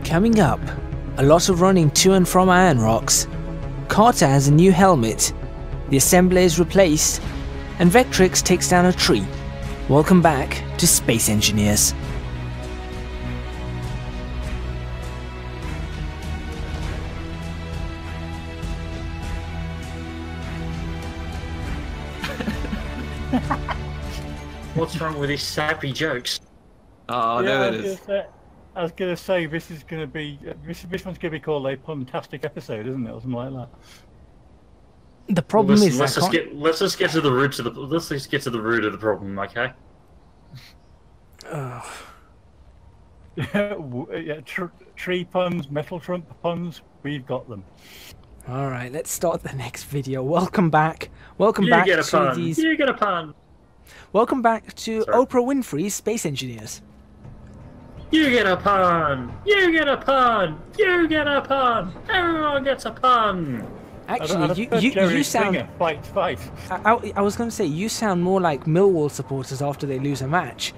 Coming up, a lot of running to and from Iron Rocks. Carter has a new helmet, the assembler is replaced, and Vectrix takes down a tree. Welcome back to Space Engineers. What's wrong with these sappy jokes? Oh, Yeah, there it is. I was gonna say this is gonna be this one's gonna be called a Puntastic episode, isn't it, or something like that? The problem is let's just get to the root of the problem, okay? Yeah, tree puns, metal trump puns, we've got them. All right, let's start the next video. Welcome back. Welcome You back get a to pun. these. You get a pun. Welcome back to Sorry. Oprah Winfrey's Space Engineers. You get a pun. You get a pun. You get a pun. Everyone gets a pun. Actually, you sound. Fight. I was going to say you sound more like Millwall supporters after they lose a match.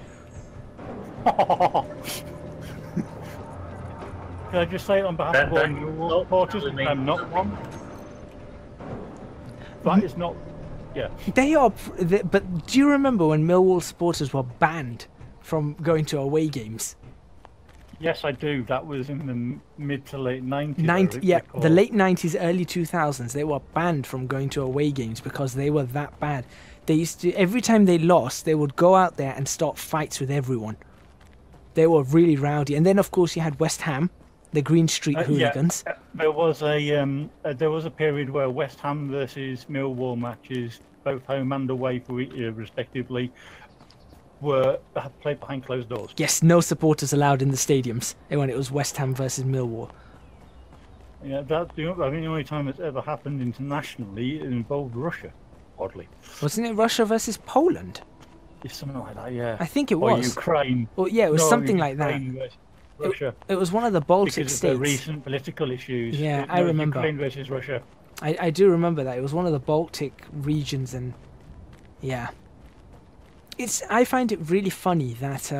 Can I just say it on behalf of all Millwall supporters? I'm not one. That is not. Yeah. They are, but do you remember when Millwall supporters were banned from going to away games? Yes, I do. That was in the mid to late 90s. Yeah, the late 90s, early 2000s. They were banned from going to away games because they were that bad. They used to, every time they lost, they would go out there and start fights with everyone. They were really rowdy. And then, of course, you had West Ham, the Green Street hooligans. Yeah, there was a period where West Ham versus Millwall matches, both home and away for respectively, were played behind closed doors. Yes, no supporters allowed in the stadiums when it was West Ham versus Millwall. Yeah, that's the only time it's ever happened internationally. It involved Russia, oddly. Wasn't it Russia versus Poland? It's something like that, yeah. I think it or was. Ukraine. Well, yeah, it was something like that. Russia. It was one of the Baltic because states. of the recent political issues. Yeah, I remember. Ukraine versus Russia. I do remember that. It was one of the Baltic regions, and yeah. I find it really funny that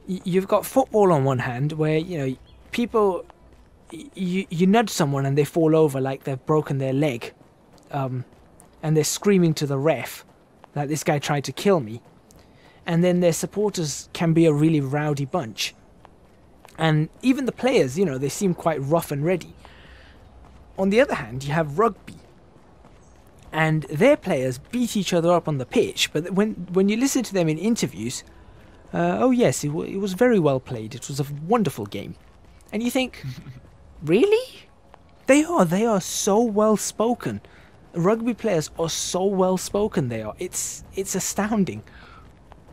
you've got football on one hand where, you know, people, you nudge someone and they fall over like they've broken their leg, and they're screaming to the ref that this guy tried to kill me, and then their supporters can be a really rowdy bunch, and even the players, you know, they seem quite rough and ready. On the other hand, you have rugby, and their players beat each other up on the pitch, but when you listen to them in interviews, oh yes, it was very well played, it was a wonderful game. And you think, really? They are so well spoken. Rugby players are so well spoken, they are. It's astounding.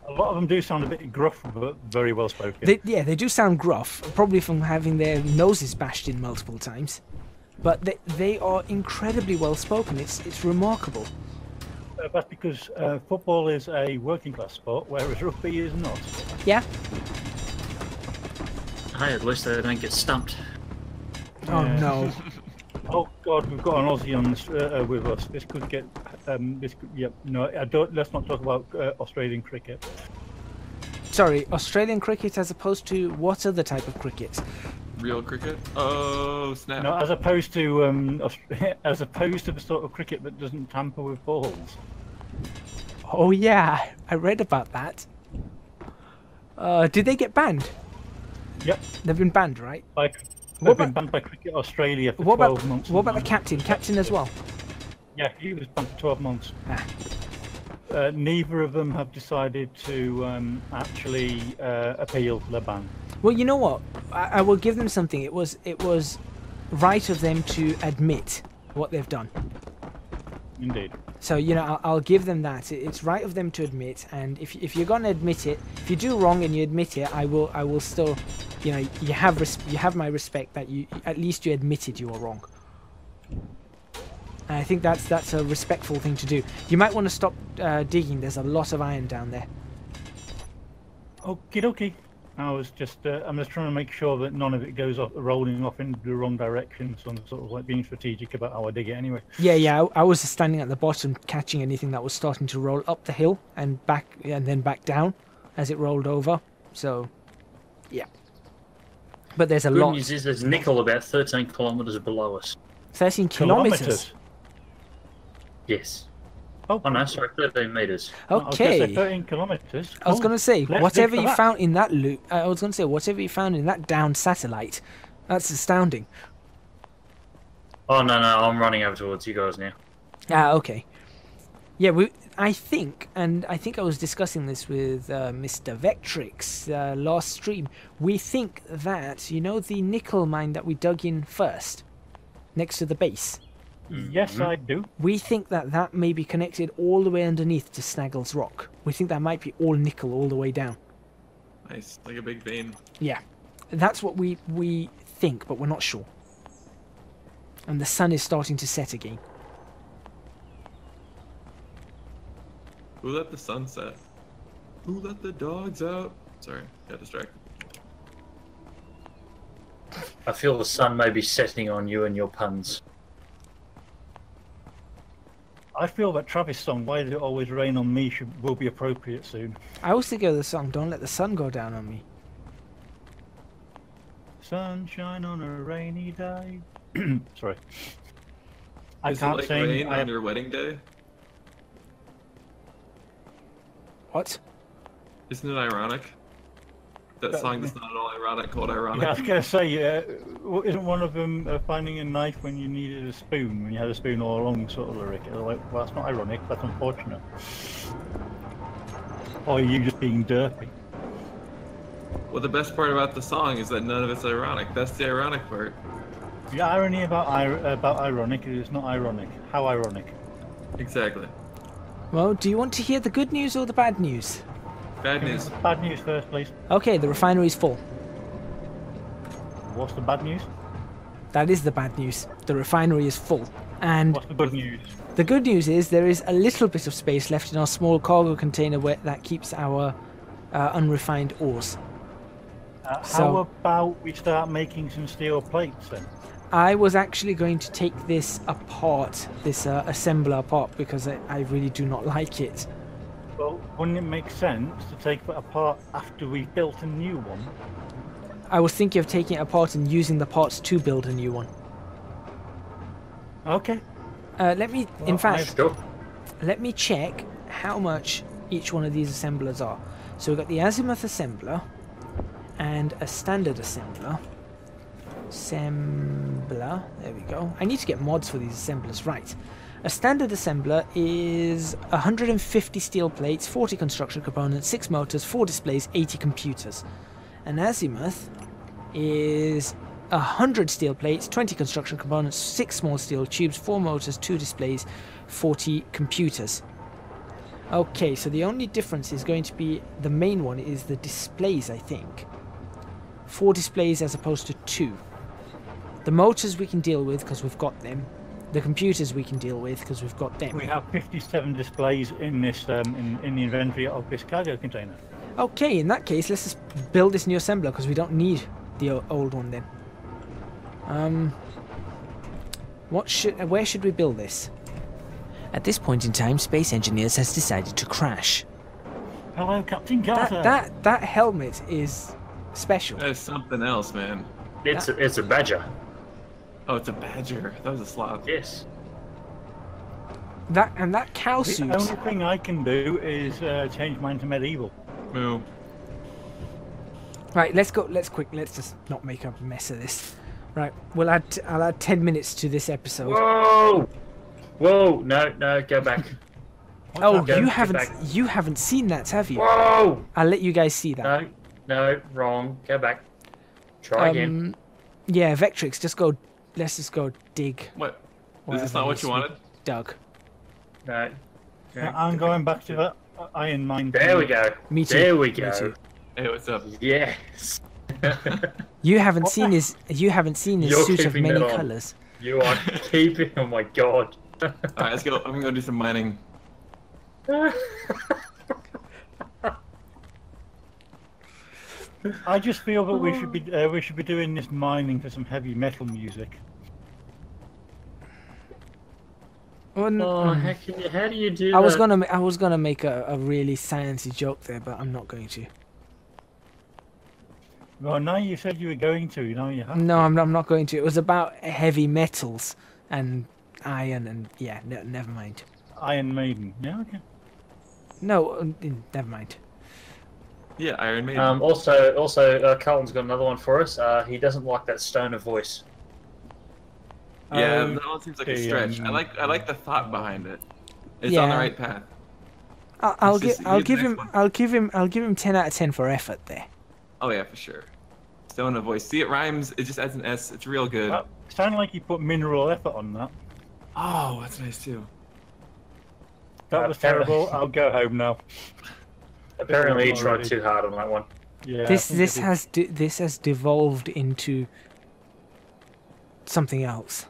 A lot of them do sound a bit gruff, but very well spoken. They do sound gruff, probably from having their noses bashed in multiple times. But they are incredibly well spoken. It's remarkable. That's because football is a working class sport, whereas rugby is not. Yeah. Hey, at least they don't get stumped. Oh no. Oh God, we've got an Aussie on this, with us. This could get. Yep. No, I don't. Let's not talk about Australian cricket. Sorry, Australian cricket as opposed to what other type of cricket? Real cricket? Oh, snap. No, as opposed to the sort of cricket that doesn't tamper with balls. Oh yeah, I read about that. Did they get banned? Yep. They've been banned, right? They've been banned by Cricket Australia for 12 months. What about the captain? Captain as well? Yeah, he was banned for 12 months. Ah. Neither of them have decided to actually appeal for their ban. Well, you know what? I will give them something. It was right of them to admit what they've done. Indeed. So, you know, I'll give them that. It's right of them to admit, and if you're going to admit it, if you do wrong and you admit it, I will still, you know, you have my respect that you at least you admitted you were wrong. And I think that's a respectful thing to do. You might want to stop digging. There's a lot of iron down there. Okie dokie. I'm just trying to make sure that none of it goes off, rolling off in the wrong direction. So I'm sort of like being strategic about how I dig it anyway. Yeah. I was standing at the bottom, catching anything that was starting to roll up the hill and back, and then back down as it rolled over. So, yeah. But there's a Good lot. news is there's nickel about 13 kilometres below us. 13 kilometers. Yes. Oh, Oh no, sorry, 13 metres. I was gonna say Okay. 13 kilometers. I was Cool. going to say, Let's whatever dig for you that. found in that loot, I was going to say, whatever you found in that downed satellite, that's astounding. Oh no, I'm running over towards you guys now. Ah, okay. Yeah, I think I was discussing this with Mr. Vectrix last stream. We think that, you know, the nickel mine that we dug in first, next to the base, Yes, I do. we think that that may be connected all the way underneath to Snaggle's Rock. We think that might be all nickel all the way down. Nice, like a big vein. Yeah, that's what we think, but we're not sure. And the sun is starting to set again. Who let the sun set? Who let the dogs out? Sorry, got distracted. I feel the sun may be setting on you and your puns. I feel that Travis' song, Why Does It Always Rain on Me, will be appropriate soon. I was thinking of the song, Don't Let the Sun Go Down on Me. Sunshine on a rainy day. Sorry. I Is it can't like sing. rain I on your wedding day? What? Isn't it ironic? That song that's not at all ironic called ironic. Yeah, I was going to say, isn't one of them finding a knife when you needed a spoon, when you had a spoon all along, sort of lyric? Like, well, that's not ironic, that's unfortunate. Or are you just being derpy? Well, the best part about the song is that none of it's ironic. That's the ironic part. The irony about ironic is it's not ironic. How ironic? Exactly. Well, do you want to hear the good news or the bad news? Bad news. Bad news first, please. Okay, the refinery's full. What's the bad news? That is the bad news. The refinery is full. And What's the good news? the good news is there is a little bit of space left in our small cargo container that keeps our unrefined ores. How So- about we start making some steel plates then? I was actually going to take this apart, this assembler apart, because I really do not like it. Well, wouldn't it make sense to take it apart after we've built a new one? I was thinking of taking it apart and using the parts to build a new one. Okay. Let me, in Well, fact, Sure. let me check how much each one of these assemblers are. So we've got the azimuth assembler and a standard assembler. Assembler, there we go. I need to get mods for these assemblers, right. A standard assembler is 150 steel plates, 40 construction components, 6 motors, 4 displays, 80 computers. An azimuth is 100 steel plates, 20 construction components, 6 small steel tubes, 4 motors, 2 displays, 40 computers. Okay, so the only difference is going to be, the main one is the displays, I think. 4 displays as opposed to 2. The motors we can deal with because we've got them. The computers we can deal with because we've got them. We have 57 displays in this in the inventory of this cargo container. Okay, in that case, let's just build this new assembler because we don't need the old one then. Where should we build this? At this point in time, Space Engineers has decided to crash. Hello, Captain Carter. That helmet is special. That is something else, man. It's a badger. Oh, it's a badger. That was a sloth. Yes. That cow The suit. only thing I can do is change mine to medieval. Moo. Right, let's go. Let's just not make a mess of this. Right, I'll add 10 minutes to this episode. Whoa! Whoa! No, go back. Oh, Go you back. haven't seen that, have you? Whoa! I'll let you guys see that. No, wrong. Go back. Try again. Yeah, Vectrix, let's just go dig. What? Is whatever this not what needs you to be wanted? Dug. No. I'm going back to that iron mine. There we go. Me too. There we Me go. too. Hey, what's up? Yes. You haven't seen his You're suit of keeping many that on. colours. You are keeping. Oh my god. Alright, let's go. I'm gonna go do some mining. I just feel that we should be doing this mining for some heavy metal music. Well, Oh, how do you do that? I was gonna make a really sciencey joke there, but I'm not going to. Well, no, you said you were going to. No, you have. No, I'm not going to. It was about heavy metals and iron and yeah, no, never mind. Iron Maiden. Yeah, okay. No, never mind. Yeah, Iron Maiden. Also, Carlton's got another one for us. He doesn't like that stoner voice. Yeah, Oh, that one seems like a okay, stretch. I like the thought behind it. It's Yeah. on the right path. I'll This is- give here's him the I'll give him 10 out of 10 for effort there. Oh yeah, for sure. Stoner voice. See, it rhymes. It just adds an S. It's real good. Well, sounded like you put mineral effort on that. Oh, that's nice too. That was terrible. I'll go home now. Apparently, he tried Already. too hard on that one. Yeah. I This think this I did. has devolved into something else.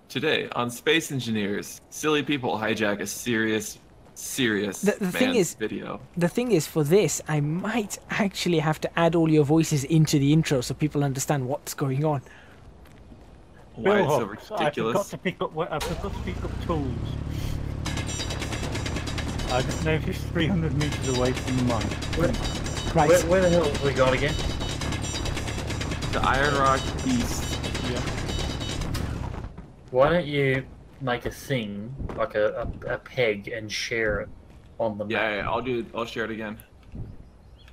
Today on Space Engineers, silly people hijack a serious The thing man's is- video. The thing is, for this, I might actually have to add all your voices into the intro so people understand what's going on. Why it's so Billhooks. I forgot ridiculous. to pick up. I forgot to pick up tools. I just noticed 300 meters away from the mine. Right. Where the hell have we gone again? The Iron Rock East. Yeah. Why don't you make a thing, like a peg, and share it on the map? Yeah, I'll share it again.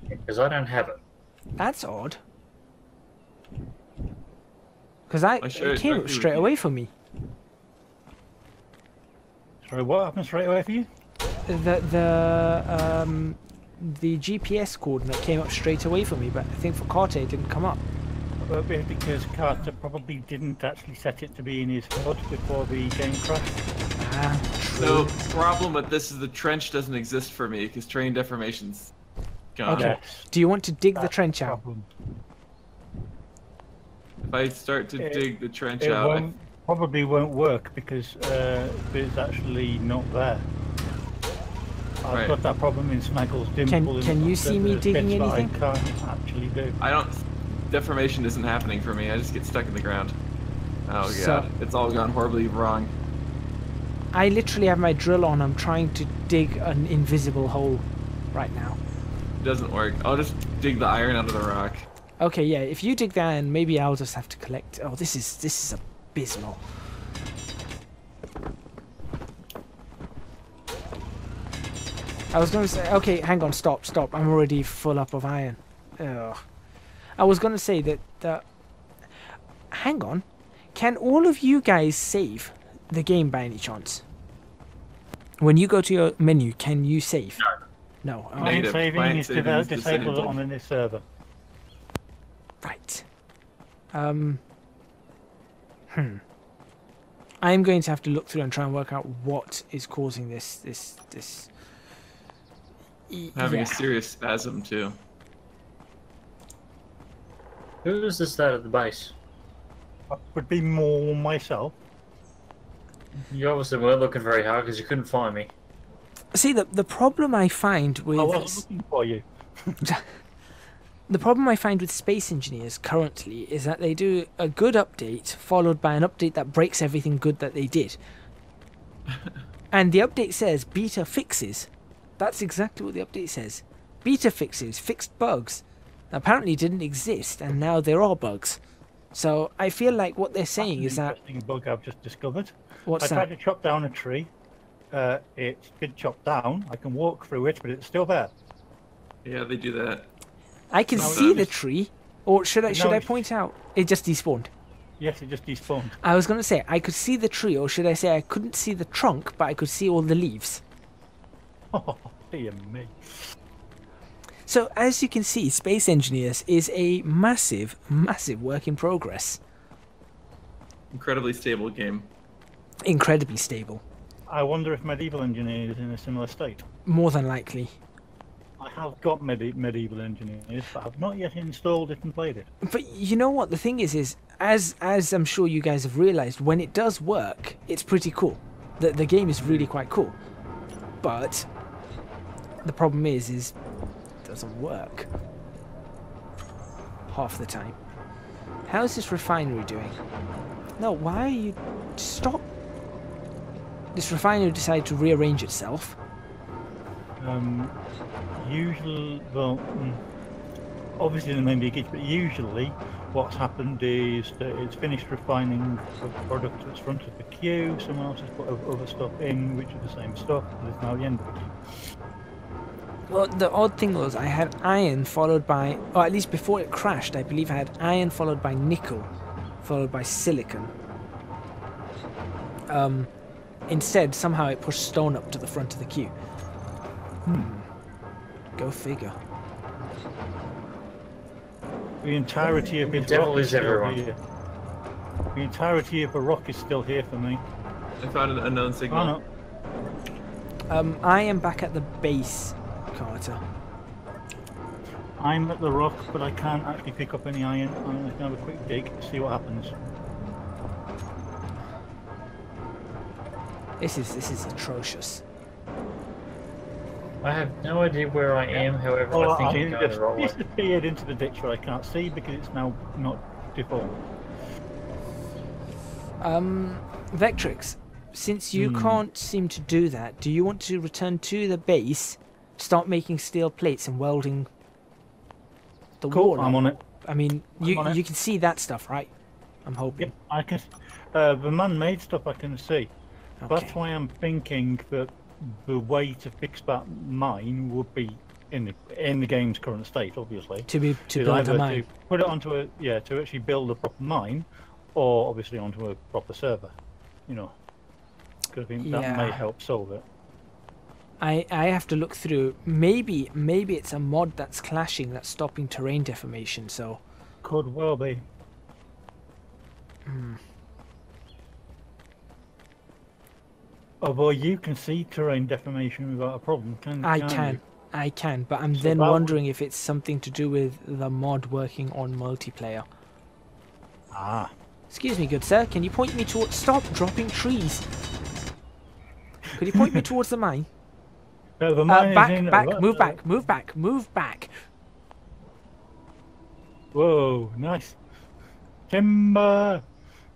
Because I don't have it. That's odd. Because I share it it came directly up with straight you. away for me. Sorry, what happened straight away for you? The GPS coordinate came up straight away for me, but I think for Carter it didn't come up. Well, because Carter probably didn't actually set it to be in his HUD before the game crashed. Ah, So problem with this is the trench doesn't exist for me because terrain deformation's gone. Okay. Yes. do you want to dig the That's trench the out? problem. If I start to It- dig the trench It out, won't, probably won't work because it's actually not there. I've Right. got that problem in Snaggle's Dimple. Can you see me digging bits that anything? I can't actually do. I don't. Deformation isn't happening for me. I just get stuck in the ground. Oh god, So- it's all gone horribly wrong. I literally have my drill on. I'm trying to dig an invisible hole right now. It doesn't work. I'll just dig the iron out of the rock. Okay, yeah. If you dig that, and maybe I'll just have to collect. Oh, this is abysmal. I was going to say, okay, hang on, stop. I'm already full up of iron. Ugh. I was going to say that. Hang on, can all of you guys save the game by any chance? When you go to your menu, can you save? No. Client Negative. saving Client is saving is disabled disabled. on this server. Right. I'm going to have to look through and try and work out what is causing this. Having Yeah. a serious spasm too. Who is this that at the base? I would be more myself. You obviously weren't looking very hard because you couldn't find me. See, the problem I find with I wasn't looking for you. the problem I find with Space Engineers currently is that they do a good update followed by an update that breaks everything good that they did. And the update says beta fixes. That's exactly what the update says. Beta fixes, fixed bugs. Apparently didn't exist, and now there are bugs. So I feel like what they're saying That's is an that interesting bug I've just discovered. what's I tried that? to chop down a tree. It's been chopped down. I can walk through it, but it's still there. Yeah, they do that. I can No, see the it's- tree, or should I No, point out it just despawned? Yes, it just despawned. I was going to say I could see the tree, or should I say I couldn't see the trunk, but I could see all the leaves. Oh, dear me. So as you can see, Space Engineers is a massive, massive work in progress. Incredibly stable game. Incredibly stable, I wonder if Medieval Engineer is in a similar state. more than likely. I have got Medieval Engineers, but I've not yet installed it and played it. But you know what? The thing is as I'm sure you guys have realised, when it does work, it's pretty cool. The game is really quite cool. But the problem is it doesn't work half the time. How's this refinery doing? No, why are you... Stop! This refinery decided to rearrange itself. Usually, well, obviously the main leakage, but usually what's happened is that it's finished refining the product that's front of the queue, someone else has put other stuff in which is the same stuff, and it's now the end of the queue. Well, the odd thing was I had iron followed by, or at least before it crashed, I believe I had iron followed by nickel, followed by silicon. Instead, somehow it pushed stone up to the front of the queue. Go figure. The entirety of The this devil rock is is still everyone. here. The entirety of the rock is still here for me. I found an unknown signal. Oh no. I am back at the base, Carter. I'm at the rock, but I can't actually pick up any iron. I'm going to have a quick dig, see what happens. This is atrocious. I have no idea where I am, however, Oh, I think I I'm going the right way. disappeared into the ditch where I can't see because it's now not default. Vectrix, since you can't seem to do that, do you want to return to the base, start making steel plates and welding the Cool, wall? I'm on it. I mean, on you it. can see that stuff, right? I'm hoping. Yep, I can. The man-made stuff I can see. Okay. That's why I'm thinking that the way to fix that mine would be in the game's current state, obviously. To is build either a mine. to put it onto to actually build a proper mine, or obviously onto a proper server. You know, because I think that may Yeah. help solve it. I have to look through. Maybe it's a mod that's clashing, that's stopping terrain deformation. So Could well be. Although you can see terrain deformation without a problem, can't you? I can, but I'm So then that would- wondering if it's something to do with the mod working on multiplayer. Ah. Excuse me, good sir. Can you point me towards? Stop dropping trees. Could you point me towards the mine? The mine is in Move back. Whoa, nice. Timber!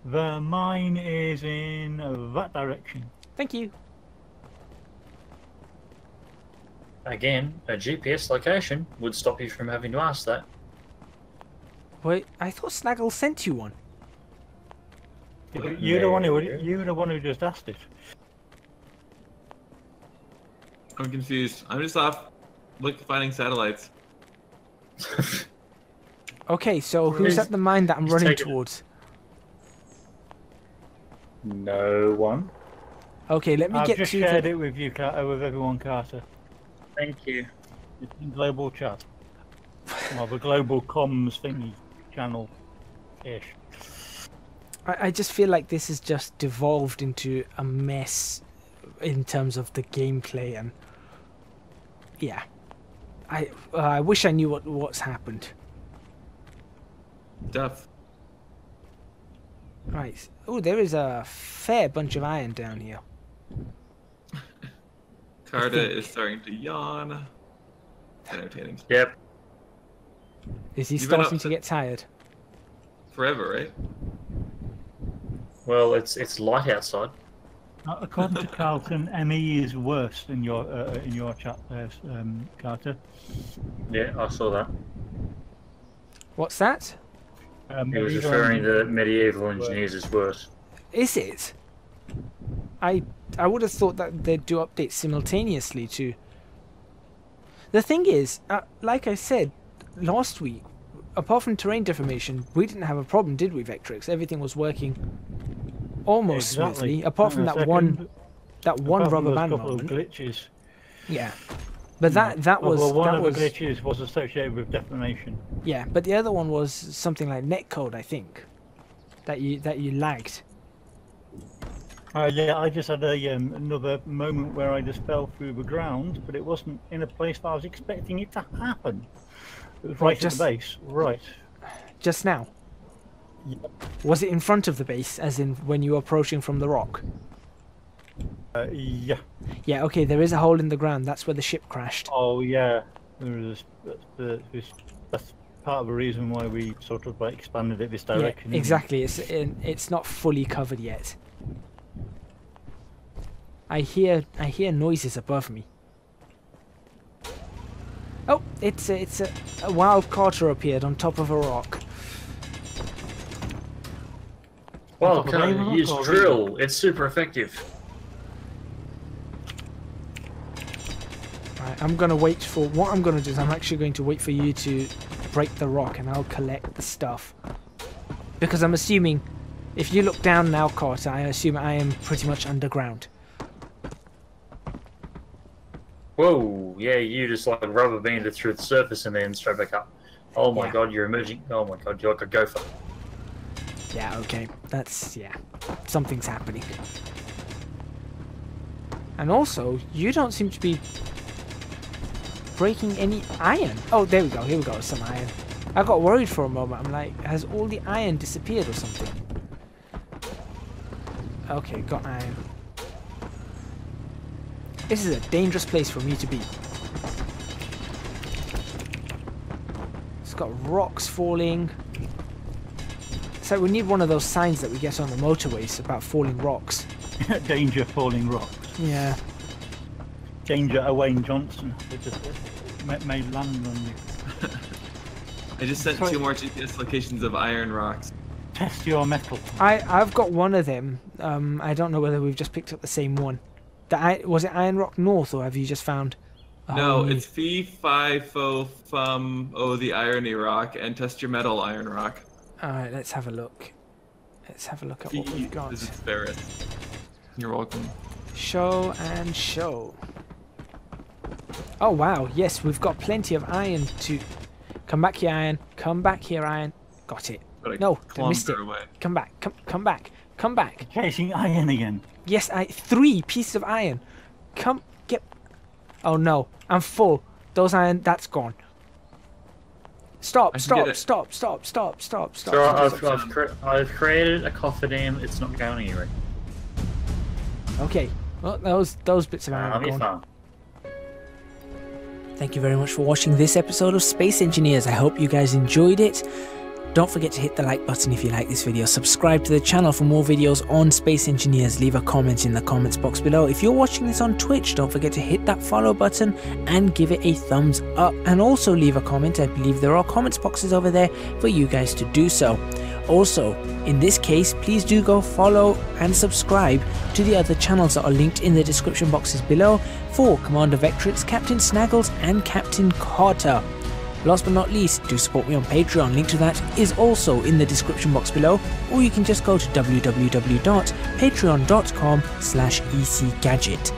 The mine is in that direction. Thank you. Again, a GPS location would stop you from having to ask that. Wait, I thought Snaggle sent you one. You're the one who just asked it. I'm confused. I'm just off finding satellites. Okay, so who's He's- at the mine that I'm he's running taken it. towards? No one. Okay, let me I've get just to shared the... it with you, with everyone, Carter. Thank you. It's in global chat. Well, the global comms thingy channel-ish. I just feel like this has just devolved into a mess in terms of the gameplay, and yeah, I wish I knew what's happened. Depth. Right. Oh, there is a fair bunch of iron down here. Carta is starting to yawn. Entertaining. Yep. Is he You've been starting up to get tired? Forever, right? Well, it's light outside. According to Carlton, ME is worse in your chat there, Carter. Yeah, I saw that. What's that? He was referring to medieval engineers as worse. Is it? I would have thought that they'd do updates simultaneously too. The thing is, like I said last week, apart from terrain deformation, we didn't have a problem, did we, Vectrix? Everything was working almost smoothly, apart from that one rubber band couple moment. of glitches. Yeah, but that was Well, one that of the was glitches was associated with deformation. yeah, but the other one was something like netcode, I think, that you lagged. Yeah, I just had another moment where I just fell through the ground, but it wasn't in a place that I was expecting it to happen. It was right at the base, right. Just now. Yep. Was it in front of the base, as in when you were approaching from the rock? Yeah. Yeah, okay, there is a hole in the ground. That's where the ship crashed. Oh, yeah. That's part of the reason why we sort of expanded it this direction. Yeah, exactly. It's not fully covered yet. I hear noises above me. Oh, it's a wild carter appeared on top of a rock. Well, top of can a I rock use or drill? It's super effective. Right, I'm gonna wait for what I'm gonna do is I'm actually going to wait for you to break the rock, and I'll collect the stuff. Because I'm assuming, if you look down now, Carter, I assume I am pretty much underground. Whoa, yeah, you just like rubber banded through the surface and then straight back up. Oh my Yeah. god, you're emerging. Oh my god, you're like a gopher. Yeah, okay. That's, yeah. Something's happening. And also, you don't seem to be breaking any iron. Oh, there we go. Here we go. Some iron. I got worried for a moment. I'm like, has all the iron disappeared or something? Okay, got iron. This is a dangerous place for me to be. It's got rocks falling. So we need one of those signs that we get on the motorways about falling rocks. Danger falling rocks. Yeah. Danger Owain Johnson. It just may land on you. I just sent Sorry. 2 more GPS locations of iron rocks. Test your metal. I've got one of them. I don't know whether we've just picked up the same one. Was it Iron Rock North, or have you just found? No, it's Fee, Fi, Fo, Fum, Oh, the Irony Rock, and Test Your Metal Iron Rock. All right, let's have a look. Let's have a look at what Fee we've got. visits Ferris. You're welcome. Show and show. Oh wow, yes, we've got plenty of iron to. Come back here, iron. Come back here, iron. Got it. But I No, I clumped missed it. her away. Come back. Come back. Come back. Chasing iron again. Yes, 3 pieces of iron. Come get. Oh no, I'm full. Those iron, that's gone. Stop! I can Stop! get it. Stop! Stop! Stop! Stop! Stop! So stop. I've created a cofferdam. It's not going anywhere. Okay. Well, those bits of iron I'm are your gone. farm. Thank you very much for watching this episode of Space Engineers. I hope you guys enjoyed it. Don't forget to hit the like button if you like this video. Subscribe to the channel for more videos on Space Engineers. Leave a comment in the comments box below. If you're watching this on Twitch, don't forget to hit that follow button and give it a thumbs up. And also leave a comment. I believe there are comments boxes over there for you guys to do so. Also, in this case, please do go follow and subscribe to the other channels that are linked in the description boxes below for Commander Vectrix, Captain Snaggles and Captain Carter. Last but not least, do support me on Patreon. Link to that is also in the description box below, or you can just go to www.patreon.com/ecgadget.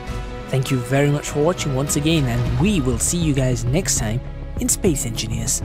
Thank you very much for watching once again, and we will see you guys next time in Space Engineers.